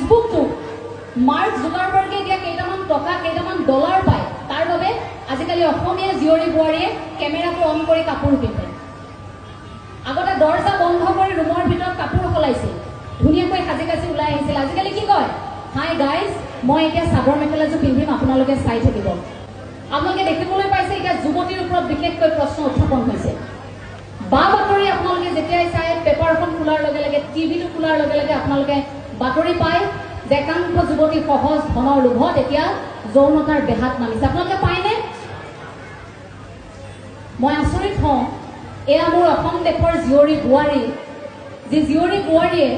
ফেচবুকটো মাৰ্ক জুকাৰবাৰ্গে দিয়া কেইটামান টকা কেইটামান ডলাৰ পায় তাৰ বাবে আজিকালি অসমীয়া জীয়ৰী বোৱাৰীয়ে কেমেৰাটো অন কৰি কাপোৰ পিন্ধে আগতে দৰ্জা বন্ধ কৰি ৰুমৰ ভিতৰত কাপোৰ সলাইছিল ধুনীয়াকৈ সাজি কাজি ওলাই আহিছিল আজিকালি কি কয় হাই গাইজ মই এতিয়া চাদৰ মেখেলাযোৰ পিন্ধিম আপোনালোকে চাই থাকিব আপোনালোকে দেখিবলৈ পাইছে এতিয়া যুৱতীৰ ওপৰত বিশেষকৈ প্ৰশ্ন উত্থাপন হৈছে বা বাতৰি আপোনালোকে যেতিয়াই চাই পেপাৰখন খোলাৰ লগে লগে টিভিটো খোলাৰ লগে লগে আপোনালোকে বাতৰি পায় যে একাংশ যুৱতী সহজ ধনৰ লোভত এতিয়া যৌনতাৰ বেহাত নামিছে আপোনালোকে পায়নে মই আচৰিত হওঁ এয়া মোৰ অসম দেশৰ জীয়ৰী বোৱাৰী যি জীয়ৰী বোৱাৰীয়ে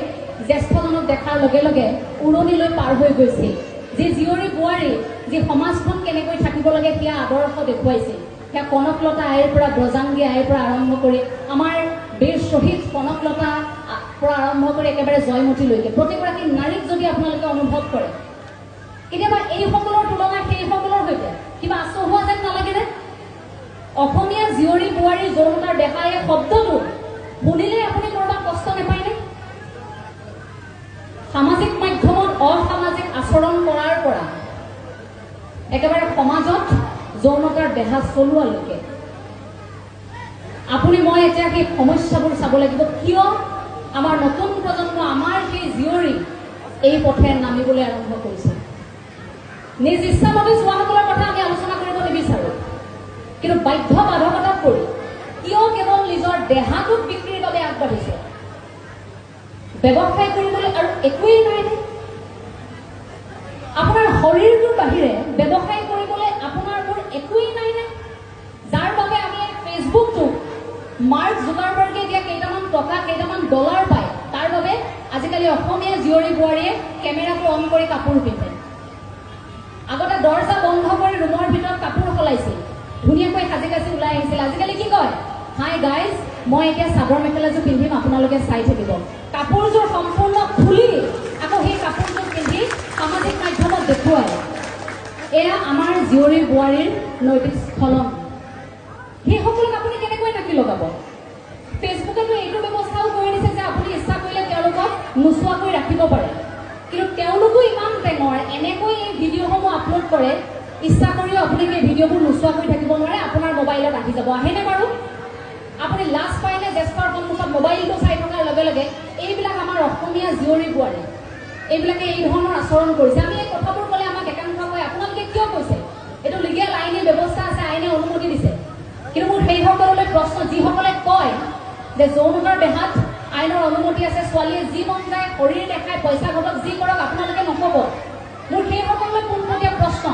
জ্যেষ্ঠজনক দেখাৰ লগে লগে উৰণিলৈ পাৰ হৈ গৈছিল যি জীয়ৰী বোৱাৰী যি সমাজখন কেনেকৈ থাকিব লাগে সেয়া আদৰ্শ দেখুৱাইছিল সেয়া কনকলতা আইৰ পৰা ব্ৰজাংগী আইৰ পৰা আৰম্ভ কৰি আমাৰ বীৰ শ্বহীদ কনকলতা পৰা আৰম্ভ কৰি একেবাৰে জয়মতীলৈকে প্ৰতিগৰাকী নাৰীক যদি আপোনালোকে অনুভৱ কৰে কেতিয়াবা এইসকলৰ তুলনা সেইসকলৰ সৈতে কিবা আচহুৱা যেন নালাগেনে অসমীয়া জীয়ৰী বোৱাৰীৰ যৌনতাৰ বেহা এই শব্দটো শুনিলে আপুনি কৰবাত কষ্ট নাপায়নে সামাজিক মাধ্যমত অসামাজিক আচৰণ কৰাৰ পৰা একেবাৰে সমাজত যৌনতাৰ বেহা চলোৱালৈকে আপুনি মই এতিয়া সেই সমস্যাবোৰ চাব লাগিব কিয় আমাৰ নতুন প্ৰজন্ম আমাৰ সেই জীয়ৰী এই পথে নামিবলৈ আৰম্ভ কৰিছে নিজ ইচ্ছামতে যোৱাসকলৰ কথা আমি আলোচনা কৰিব নিবিচাৰোঁ কিন্তু বাধ্য বাধকতাত পৰি কিয় কেৱল নিজৰ দেহাটোক বিক্ৰীৰ বাবে আগবাঢ়িছে ব্যৱসায় কৰিবলৈ আৰু একোৱেই নাইনে আপোনাৰ শৰীৰটোৰ বাহিৰে ব্যৱসায় কৰিবলৈ আপোনাৰ মোৰ একোৱেই নাইনে যাৰ বাবে আমি ফেচবুকটো মাৰ্ক জুকাৰবাৰ্গে দিয়া কেইটামান টকা কেইটামান ডলাৰ পায় তাৰ বাবে আজিকালি অসমীয়া জীয়ৰী বোৱাৰীয়ে কেমেৰাটো অন কৰি কাপোৰ পিন্ধে আগতে দৰ্জা বন্ধ কৰি ৰুমৰ ভিতৰত কাপোৰ সলাইছিল ধুনীয়াকৈ সাজি কাজি ওলাই আহিছিল আজিকালি কি কয় হাই গাইজ মই এতিয়া চাদৰ মেখেলাযোৰ পিন্ধিম আপোনালোকে চাই থাকিব কাপোৰযোৰ সম্পূৰ্ণ খুলি আকৌ সেই কাপোৰযোৰ পিন্ধি সামাজিক মাধ্যমত দেখুৱায় এয়া আমাৰ জীয়ৰী বোৱাৰীৰ নৈতিক স্খলন সেইসকলক আপুনি কেনেকৈ নাকি লগাব ফেচবুকেতো এইটো ব্যৱস্থাও কৰি দিছে যে আপুনি ইচ্ছা কৰিলে তেওঁলোকক নোচোৱাকৈ ৰাখিব পাৰে কিন্তু তেওঁলোকো ইমান টেঙৰ এনেকৈ এই ভিডিঅ'সমূহ আপলোড কৰে ইচ্ছা কৰিও আপুনি সেই ভিডিঅ'বোৰ নোচোৱাকৈ থাকিব নোৱাৰে আপোনাৰ মোবাইলত আহি যাব আহেনে বাৰু আপুনি লাজ পায়নে জ্যেষ্ঠৰ সন্মুখত মোবাইলটো চাই থকাৰ লগে লগে এইবিলাক আমাৰ অসমীয়া জীয়ৰী বোৱাৰী এইবিলাকে এই ধৰণৰ আচৰণ কৰিছে আমি এই কথাবোৰ ক'লে আমাক একাংশ কয় আপোনালোকে কিয় কৈছে এইটো লিগেল আইনী ব্যৱস্থা আছে আইনে অনুমতি দিছে কিন্তু মোৰ সেইসকললৈ প্ৰশ্ন যিসকলে কয় যে যৌনতাৰ বেহাত আইনৰ অনুমতি আছে ছোৱালীয়ে যি মন যায় শৰীৰ দেখাই পইচা ঘটক যি কৰক আপোনালোকে নক'ব মোৰ সেইসকললৈ পোনপটীয়া প্ৰশ্ন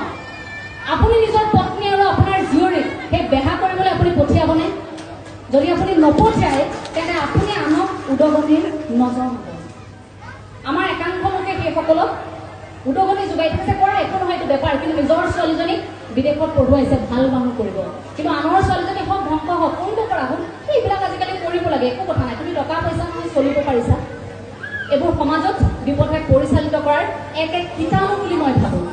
আপুনি নিজৰ পত্নী আৰু আপোনাৰ জীয়ৰীক সেই বেহা কৰিবলৈ আপুনি পঠিয়াবনে যদি আপুনি নপঠিয়ায় তেন্তে আপুনি আনক উদগনিৰ নজৰ হ'ব আমাৰ একাংশ লোকে সেইসকলক উদগনি যোগাই থাকিছে কৰা একো নহয় এইটো বেপাৰ কিন্তু নিজৰ ছোৱালীজনীক বিদেশত পঢ়ুৱাইছে ভাল মানুহ কৰিব কিন্তু আনৰ ছোৱালীজনী হওক ধ্বংস হওক কৰিব পৰা হ'ল এইবিলাক আজিকালি কৰিব লাগে একো কথা নাই তুমি টকা পইচা নহয় চলিব পাৰিছা এইবোৰ সমাজত বিপথে পৰিচালিত কৰাৰ এক কীটাণু বুলি মই ভাবোঁ